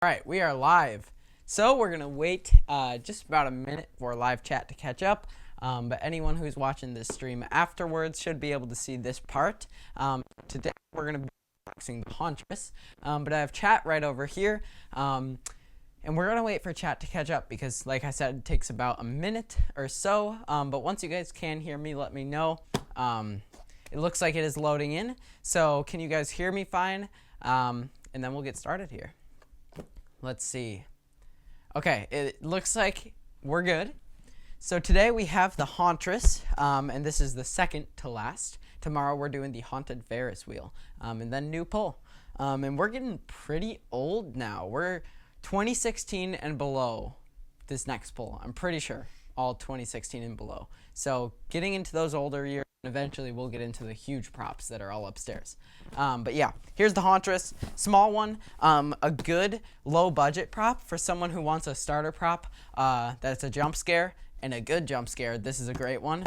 All right, we are live. So we're going to wait just about a minute for live chat to catch up. But anyone who's watching this stream afterwards should be able to see this part. Today we're going to be unboxing the Hauntress. But I have chat right over here. And we're going to wait for chat to catch up because, like I said, it takes about a minute or so. But once you guys can hear me, let me know. It looks like it is loading in. So can you guys hear me fine? And then we'll get started here. Let's see. Okay, it looks like we're good. So today we have the Hauntress, and this is the second to last. Tomorrow we're doing the Haunted Ferris Wheel, and then new pull. And we're getting pretty old now. We're 2016 and below this next pull. I'm pretty sure all 2016 and below. So getting into those older years, and eventually we'll get into the huge props that are all upstairs. But yeah, here's the Hauntress, small one, a good low budget prop for someone who wants a starter prop that's a jump scare and a good jump scare. This is a great one.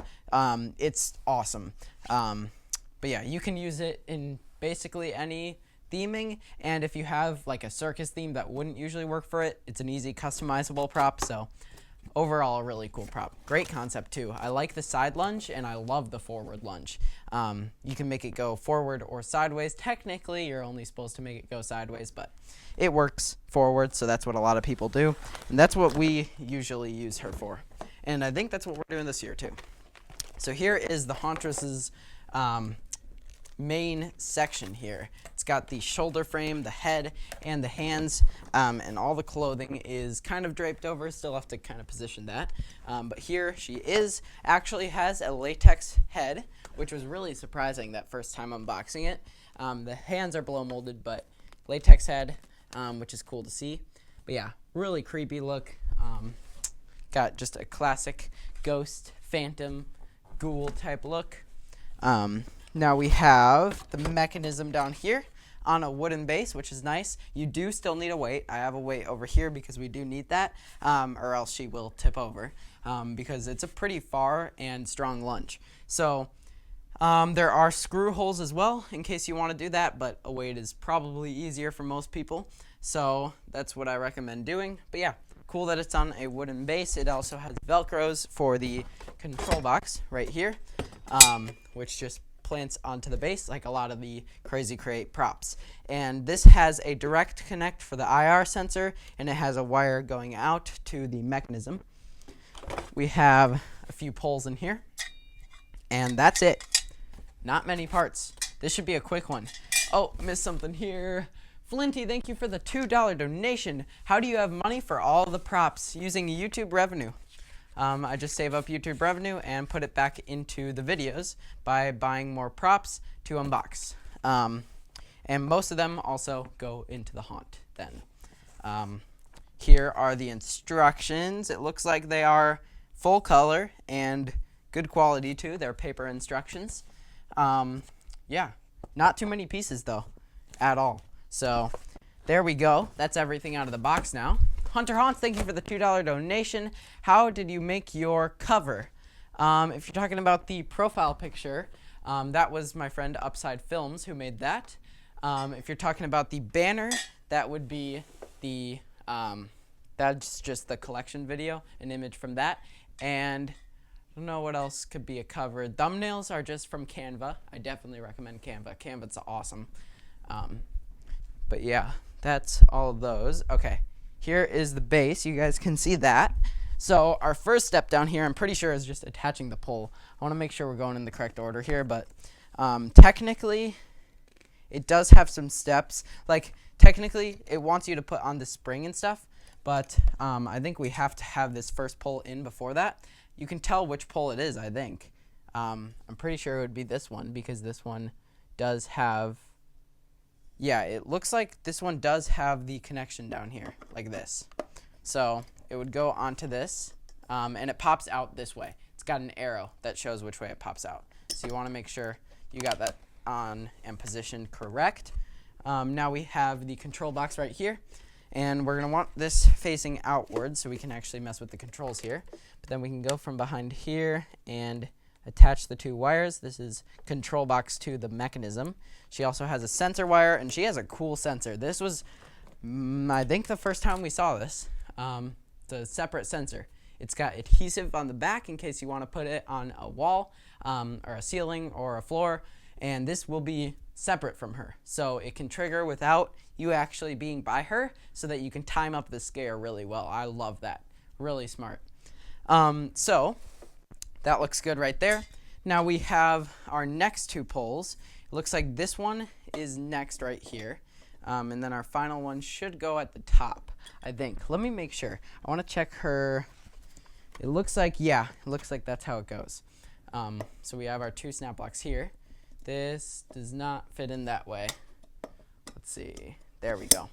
It's awesome. But yeah, you can use it in basically any theming, and if you have like a circus theme that wouldn't usually work for it, it's an easy customizable prop. So overall, a really cool prop. Great concept too. I like the side lunge and I love the forward lunge. You can make it go forward or sideways. Technically, you're only supposed to make it go sideways, but it works forward, so that's what a lot of people do. And that's what we usually use her for. And I think that's what we're doing this year too. So here is the Hauntress's main section here. It's got the shoulder frame, the head, and the hands, and all the clothing is kind of draped over. Still have to kind of position that. But here she actually has a latex head, which was really surprising that first time unboxing it. The hands are blow molded, but latex head, which is cool to see. But yeah, really creepy look. Got just a classic ghost, phantom, ghoul type look. Now we have the mechanism down here on a wooden base, which is nice. You do still need a weight. I have a weight over here because we do need that, or else she will tip over, because it's a pretty far and strong lunge. So there are screw holes as well in case you want to do that, but a weight is probably easier for most people. So that's what I recommend doing. But yeah, cool that it's on a wooden base. It also has Velcros for the control box right here, which just plants onto the base like a lot of the Crazy Create props. And this has a direct connect for the IR sensor, and it has a wire going out to the mechanism. We have a few poles in here, and that's it. Not many parts. This should be a quick one. Oh, missed something here. Flinty, thank you for the $2 donation. How do you have money for all the props? Using YouTube revenue. I just save up YouTube revenue and put it back into the videos by buying more props to unbox. And most of them also go into the haunt then. Here are the instructions. It looks like they are full color and good quality too. They're paper instructions. Yeah, not too many pieces though, at all. So there we go. That's everything out of the box now. Hunter Haunts, thank you for the $2 donation. How did you make your cover? If you're talking about the profile picture, that was my friend Upside Films who made that. If you're talking about the banner, that would be the, that's just the collection video, an image from that. And I don't know what else could be a cover. Thumbnails are just from Canva. I definitely recommend Canva. Canva's awesome. But yeah, that's all of those. Okay. Here is the base. You guys can see that. So our first step down here, I'm pretty sure, is just attaching the pole. I want to make sure we're going in the correct order here, but technically, it does have some steps. Like, technically, it wants you to put on the spring and stuff, but I think we have to have this first pole in before that. You can tell which pole it is, I think. I'm pretty sure it would be this one, because this one does have... Yeah, it looks like this one does have the connection down here, like this. So it would go onto this, and it pops out this way. It's got an arrow that shows which way it pops out. So you want to make sure you got that on and positioned correct. Now we have the control box right here, and we're going to want this facing outward so we can actually mess with the controls here. But then we can go from behind here and attach the two wires. This is control box to the mechanism. She also has a sensor wire, and she has a cool sensor. This was I think the first time we saw this. It's a separate sensor. It's got adhesive on the back in case you want to put it on a wall or a ceiling or a floor, and this will be separate from her. So it can trigger without you actually being by her so that you can time up the scare really well. I love that. Really smart. So that looks good right there. Now we have our next two poles. It looks like this one is next right here. And then our final one should go at the top, I think. Let me make sure. I want to check her. It looks like, yeah, it looks like that's how it goes. So we have our two snap blocks here. This does not fit in that way. Let's see. There we go.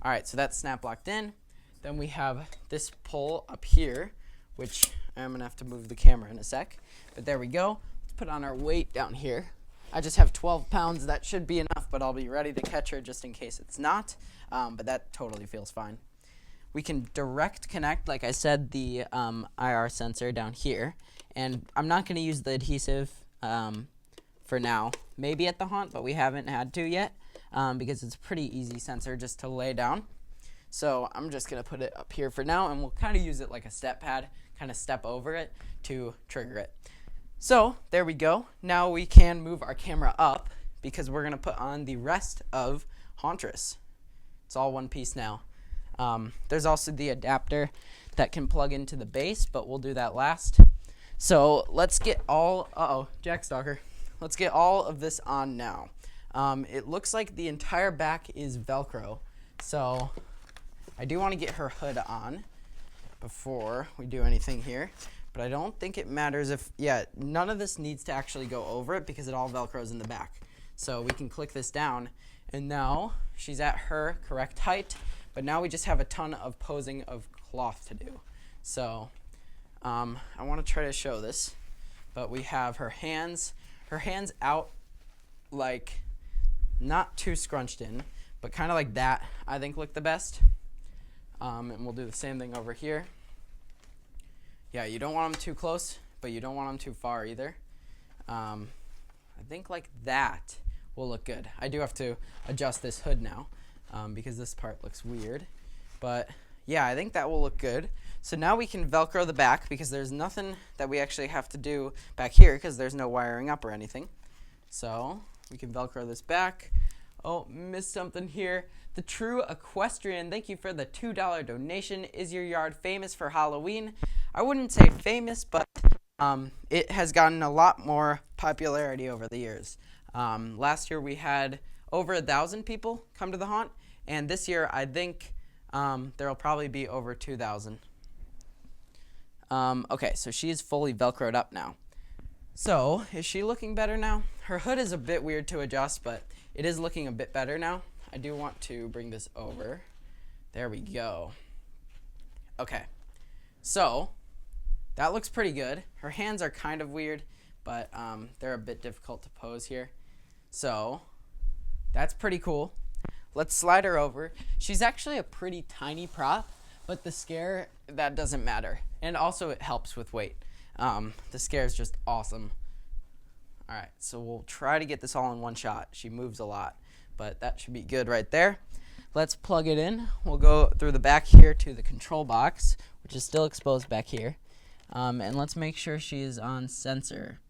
All right, so that's snap locked in. Then we have this pole up here, which I'm going to have to move the camera in a sec. But there we go. Let's put on our weight down here. I just have 12 pounds. That should be enough, but I'll be ready to catch her just in case it's not. But that totally feels fine. We can direct connect, like I said, the IR sensor down here. And I'm not going to use the adhesive for now. Maybe at the haunt, but we haven't had to yet because it's a pretty easy sensor just to lay down. So I'm just going to put it up here for now, and we'll kind of use it like a step pad, kind of step over it to trigger it. So there we go. Now we can move our camera up because we're going to put on the rest of Hauntress. It's all one piece now. There's also the adapter that can plug into the base, but we'll do that last. So let's get all, Jack Stalker. Let's get all of this on now. It looks like the entire back is Velcro. So I do want to get her hood on before we do anything here. But I don't think it matters if, none of this needs to actually go over it because it all Velcros in the back. So we can click this down, and now she's at her correct height, but now we just have a ton of posing of cloth to do. So I want to try to show this, but we have her hands out, like not too scrunched in, but kind of like that, I think look the best. And we'll do the same thing over here. Yeah, you don't want them too close, but you don't want them too far either. I think like that will look good. I do have to adjust this hood now because this part looks weird. But yeah, I think that will look good. So now we can Velcro the back because there's nothing that we actually have to do back here because there's no wiring up or anything. So we can Velcro this back. Oh, missed something here. The True Equestrian, thank you for the $2 donation. Is your yard famous for Halloween? I wouldn't say famous, but it has gotten a lot more popularity over the years. Last year we had over 1,000 people come to the haunt, and this year I think there will probably be over 2,000. Okay, so she's fully Velcroed up now. So, is she looking better now? Her hood is a bit weird to adjust, but it is looking a bit better now. I do want to bring this over. There we go. Okay, so that looks pretty good. Her hands are kind of weird, but they're a bit difficult to pose here. So that's pretty cool. Let's slide her over. She's actually a pretty tiny prop, but the scare, that doesn't matter. And also it helps with weight. The scare is just awesome. All right, so we'll try to get this all in one shot. She moves a lot, but that should be good right there. Let's plug it in. We'll go through the back here to the control box, which is still exposed back here. And let's make sure she is on sensor.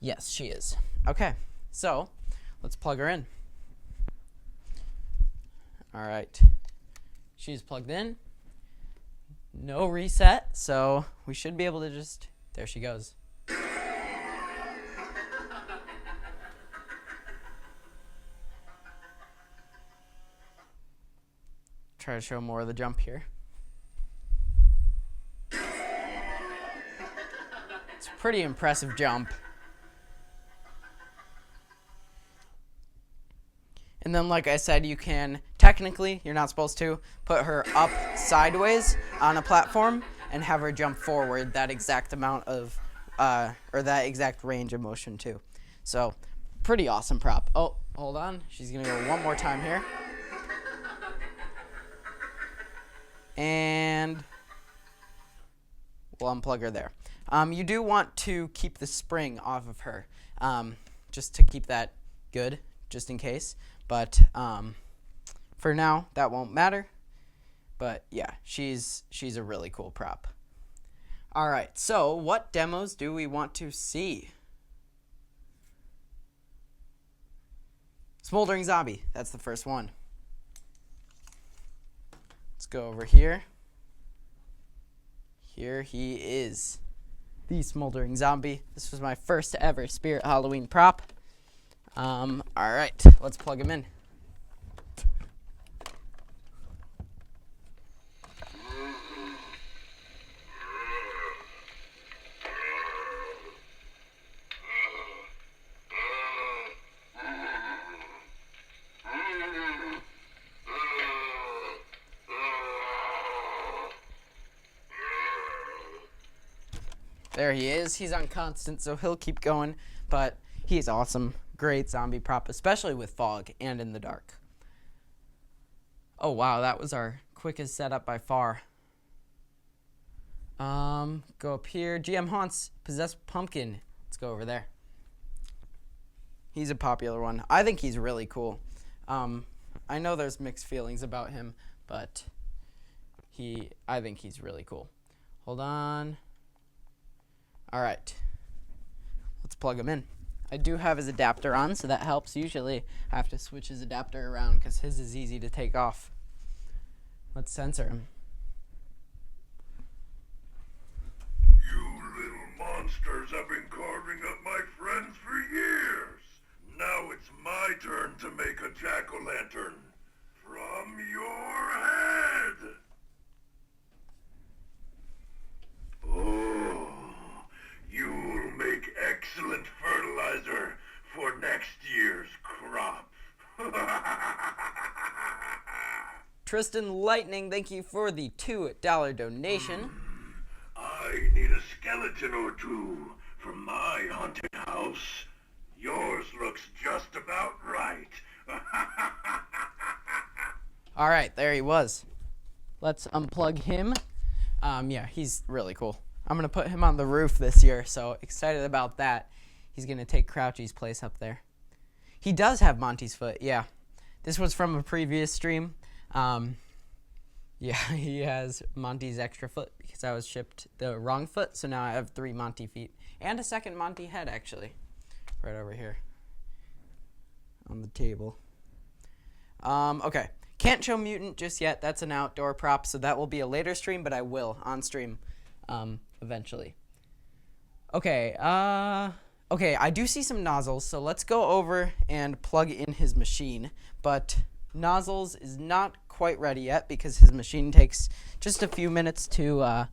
Yes, she is. Okay, so let's plug her in. All right, she's plugged in. No reset, so we should be able to just, there she goes. Try to show more of the jump here. It's a pretty impressive jump. And then, like I said, you can, technically, you're not supposed to, put her up sideways on a platform and have her jump forward that exact amount of, or that exact range of motion too. So, pretty awesome prop. Oh, hold on. She's gonna go one more time here. And we'll unplug her there. You do want to keep the spring off of her, just to keep that good, just in case. But for now, that won't matter. But yeah, she's a really cool prop. All right, so what demos do we want to see? Smouldering Zombie, that's the first one. Let's go over here. Here he is, the Smouldering Zombie. This was my first ever Spirit Halloween prop. All right, let's plug him in. There he is. He's on constant, so he'll keep going, but he's awesome. Great zombie prop, especially with fog and in the dark. Oh, wow, that was our quickest setup by far. Go up here. GM Haunts, Possessed Pumpkin. Let's go over there. He's a popular one. I think he's really cool. I know there's mixed feelings about him, but I think he's really cool. Hold on. All right, let's plug him in. I do have his adapter on, so that helps. Usually I have to switch his adapter around because his is easy to take off. Let's censor him. You little monsters have been carving up my friends for years. Now it's my turn to make a jack-o'-lantern from your head. Oh, you'll make excellent fertilizer for next year's crop. Tristan Lightning, thank you for the $2 donation. I need a skeleton or two for my haunted house. Yours looks just about right. All right, there he was. Let's unplug him. Yeah, he's really cool. I'm going to put him on the roof this year, so excited about that. He's going to take Crouchy's place up there. He does have Monty's foot, yeah. This was from a previous stream. Yeah, he has Monty's extra foot because I was shipped the wrong foot, so now I have 3 Monty feet. And a second Monty head, actually. Right over here on the table. Okay. Can't show Mutant just yet. That's an outdoor prop, so that will be a later stream, but I will on stream eventually. Okay, okay, I do see some nozzles, so let's go over and plug in his machine. But nozzles is not quite ready yet because his machine takes just a few minutes to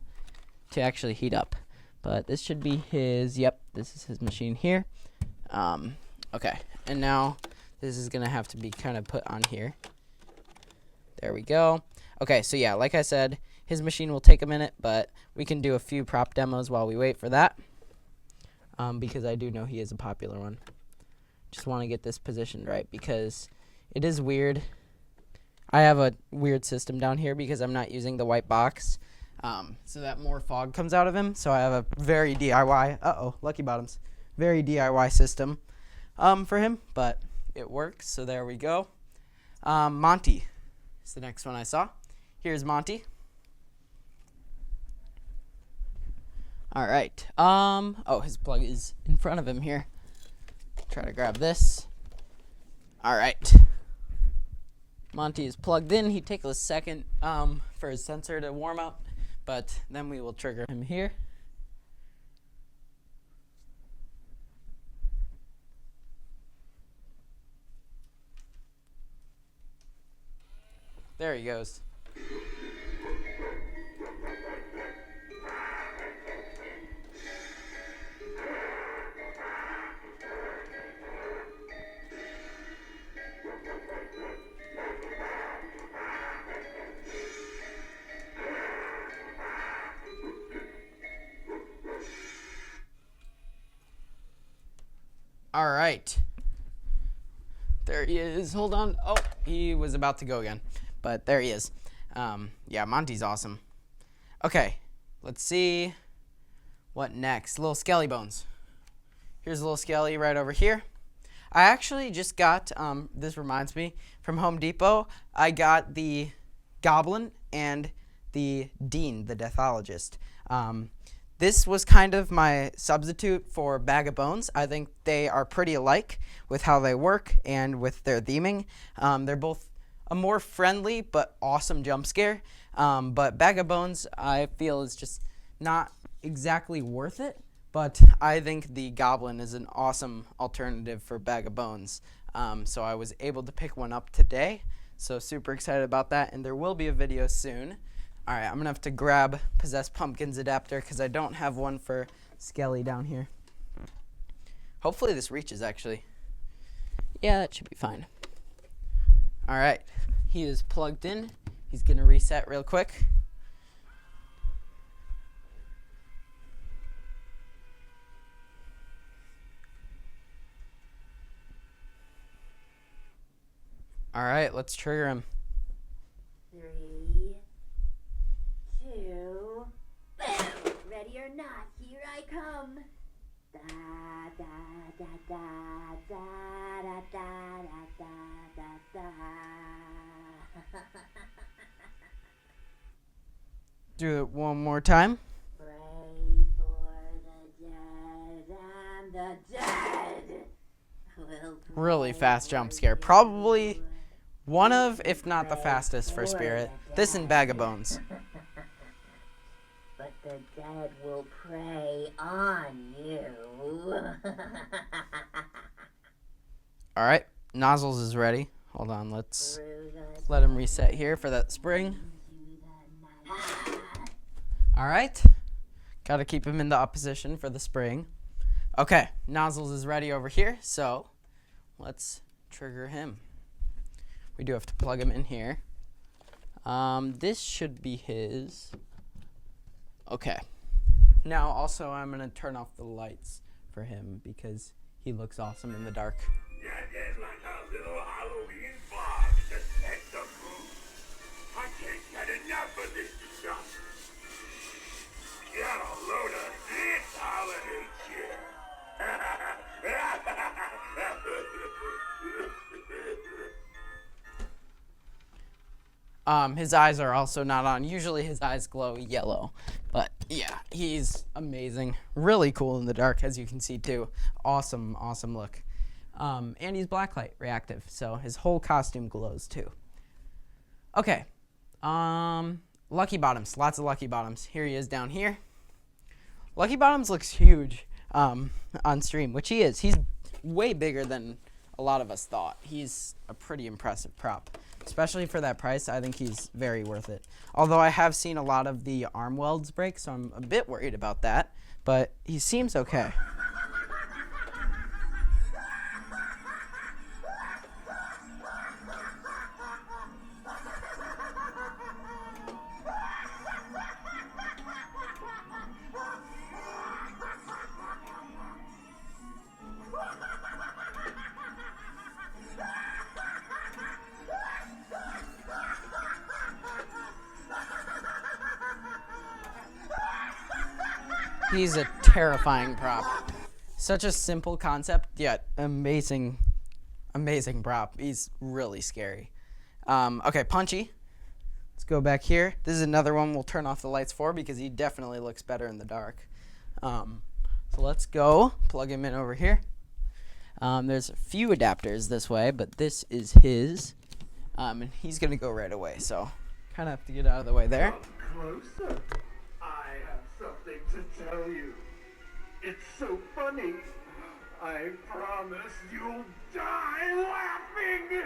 actually heat up. But this should be his, yep, this is his machine here. Okay, and now this is gonna have to be kind of put on here. There we go. Okay, so yeah, like I said, his machine will take a minute, but we can do a few prop demos while we wait for that. Because I do know he is a popular one. Just want to get this positioned right because it is weird. I have a weird system down here because I'm not using the white box. So that more fog comes out of him. So I have a very DIY, lucky bottoms, very DIY system for him, but it works. So there we go. Monty is the next one I saw. Here's Monty. All right. Oh, his plug is in front of him here. Try to grab this. All right. Monty is plugged in. He takes a second for his sensor to warm up, but then we will trigger him here. There he goes. All right. There he is. Hold on. Oh, he was about to go again. But there he is. Yeah, Monty's awesome. Okay, let's see what next. Little Skelly bones. Here's a little Skelly right over here. I actually just got, this reminds me, from Home Depot, I got the Goblin and the Dean, the Deathologist. This was kind of my substitute for Bag of Bones. I think they are pretty alike with how they work and with their theming. They're both a more friendly but awesome jump scare. But Bag of Bones, I feel, is just not exactly worth it. But I think the Goblin is an awesome alternative for Bag of Bones. So I was able to pick one up today. So super excited about that. And there will be a video soon. All right, I'm going to have to grab Possessed Pumpkin's adapter because I don't have one for Skelly down here. Hopefully this reaches, actually. Yeah, that should be fine. All right, he is plugged in. He's going to reset real quick. All right, let's trigger him. 3, 2, boom! Ready or not, here I come. Da da da da da da da da da da. Do it one more time. Pray for the dead and the dead. Will Really pray fast for jump scare. you. Probably one of, if not the fastest for Spirit. This and Bag of Bones. But the dead will prey on you. All right, Nozzles is ready. Hold on, let's let him reset here for that spring. All right, got to keep him in the up position for the spring. Okay, Nozzles is ready over here, so let's trigger him. We do have to plug him in here. This should be his. Okay. Now, also, I'm going to turn off the lights for him because he looks awesome in the dark. Yeah, there's like a little Halloween box that sets the mood. I can't get enough of this stuff. Got a load of this holiday shit. His eyes are also not on. Usually his eyes glow yellow. But yeah, he's amazing. Really cool in the dark, as you can see too. Awesome, awesome look. And he's blacklight reactive, so his whole costume glows too. Okay. Lucky Bottoms. Lots of Lucky Bottoms. Here he is down here. Lucky Bottoms looks huge on stream, which he is. He's way bigger than a lot of us thought. He's a pretty impressive prop. Especially for that price, I think he's very worth it. Although I have seen a lot of the arm welds break, so I'm a bit worried about that. But he seems okay. He's a terrifying prop. Such a simple concept, yet amazing, amazing prop. He's really scary. Okay, Punchy. Let's go back here. This is another one we'll turn off the lights for because he definitely looks better in the dark. So let's go plug him in over here. There's a few adapters this way, but this is his. And he's going to go right away, so kind of have to get out of the way there. Come closer. I have something to tell you. It's so funny. I promise you'll die laughing.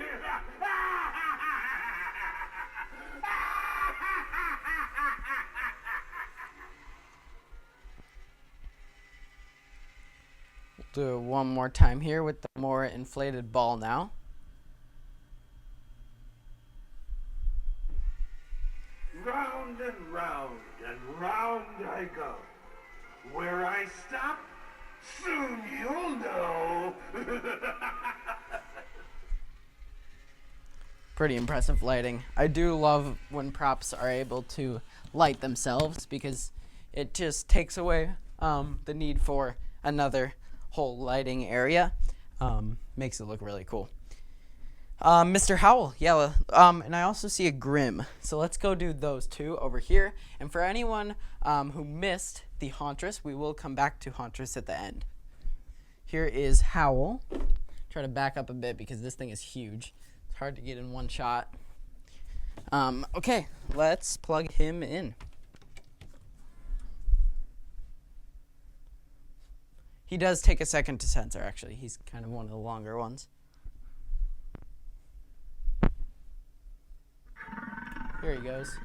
Do it one more time here with the more inflated ball now. Round and round I go. Where I stop, soon you'll know. Pretty impressive lighting. I do love when props are able to light themselves because it just takes away the need for another whole lighting area. makes it look really cool. Mr. Howell, yeah, and I also see a Grim. So let's go do those two over here. And for anyone who missed the Hauntress, we will come back to Hauntress at the end. Here is Howell. Try to back up a bit because this thing is huge. It's hard to get in one shot. Okay, let's plug him in. He does take a second to censor, actually. He's kind of one of the longer ones. Here he goes.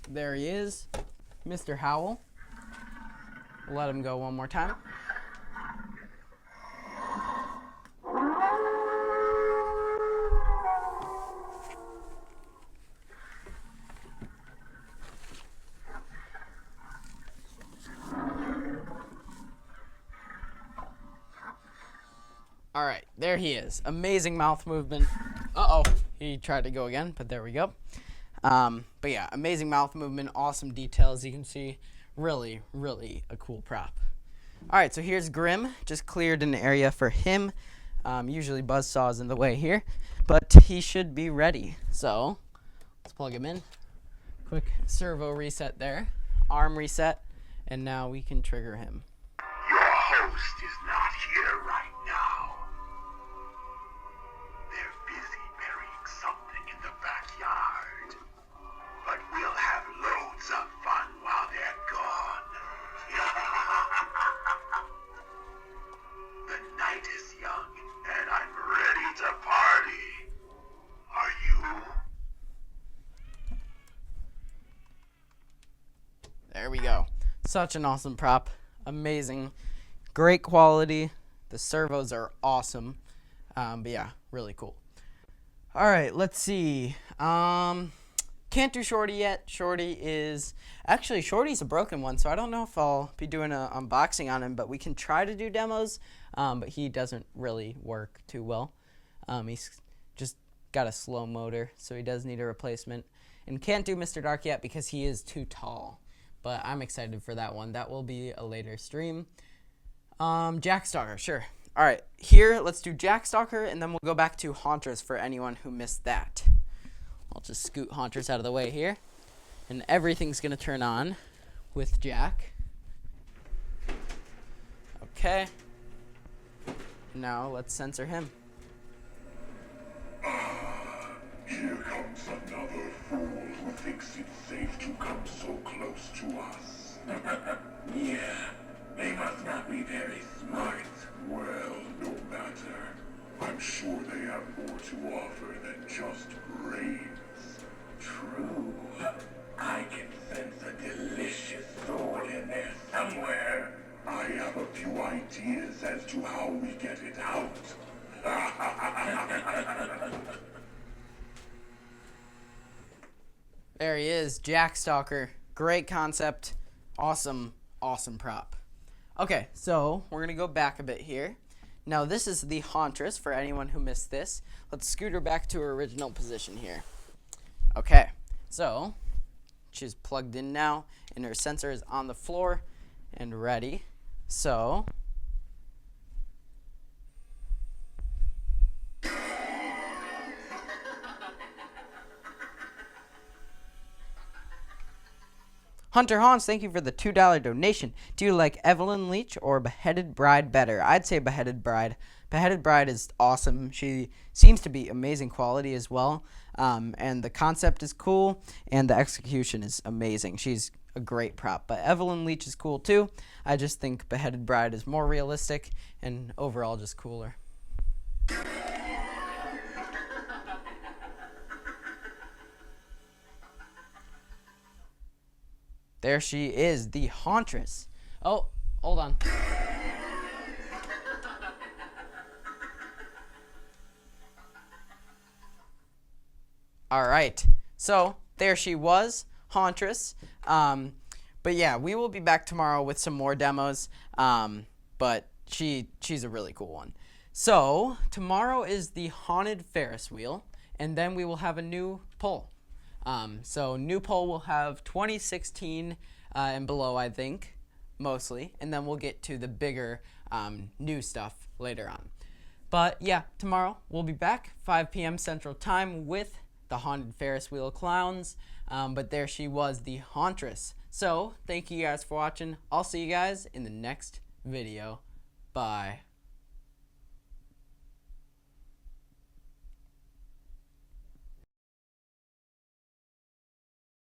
There he is, Mr. Howell. We'll let him go one more time. All right, there he is. Amazing mouth movement. Uh-oh, he tried to go again, but there we go. But yeah, amazing mouth movement, awesome details. You can see really, really a cool prop. All right, so here's Grim. Just cleared an area for him. Usually Buzzsaw's in the way here, but he should be ready. So let's plug him in. Quick servo reset there, arm reset, and now we can trigger him. Your host is not here right now. They're busy burying something in the backyard. But we'll have loads of fun while they're gone. The night is young, and I'm ready to party. Are you? There we go. Such an awesome prop. Amazing. Great quality. The servos are awesome. But yeah, really cool. All right, let's see. Can't do Shorty yet. Shorty's a broken one, so I don't know if I'll be doing an unboxing on him, but we can try to do demos, but he doesn't really work too well. He's just got a slow motor, so he does need a replacement. And can't do Mr. Dark yet because he is too tall, but I'm excited for that one. That will be a later stream. Jackstalker, sure. All right, here, let's do Jackstalker, and then we'll go back to Hauntress for anyone who missed that. I'll just scoot Hauntress out of the way here, and everything's going to turn on with Jack. Okay. Now let's censor him. Here comes another fool who thinks it's safe to come so close to us. Yeah, they must not be very smart. Well, no matter. I'm sure they have more to offer than just brains. True. I can sense a delicious soul in there somewhere. I have a few ideas as to how we get it out. There he is, Jackstalker. Great concept. Awesome, awesome prop. Okay, so we're going to go back a bit here. Now, this is the Hauntress for anyone who missed this. Let's scoot her back to her original position here. Okay, so she's plugged in now, and her sensor is on the floor and ready. So Hunter Hans, thank you for the $2 donation. Do you like Evelyn Leach or Beheaded Bride better? I'd say Beheaded Bride. Beheaded Bride is awesome. She seems to be amazing quality as well. And the concept is cool, and the execution is amazing. She's a great prop. But Evelyn Leach is cool too. I just think Beheaded Bride is more realistic and overall just cooler. There she is, the Hauntress. Oh, hold on. All right, so there she was, Hauntress. But yeah, we will be back tomorrow with some more demos. But she's a really cool one. So tomorrow is the haunted Ferris wheel, and then we will have a new poll. So new poll will have 2016 and below, I think, mostly, and then we'll get to the bigger new stuff later on. But yeah, tomorrow we'll be back 5 p.m. Central Time with the haunted Ferris wheel clowns. But there she was, the Hauntress. So thank you guys for watching. I'll see you guys in the next video. Bye.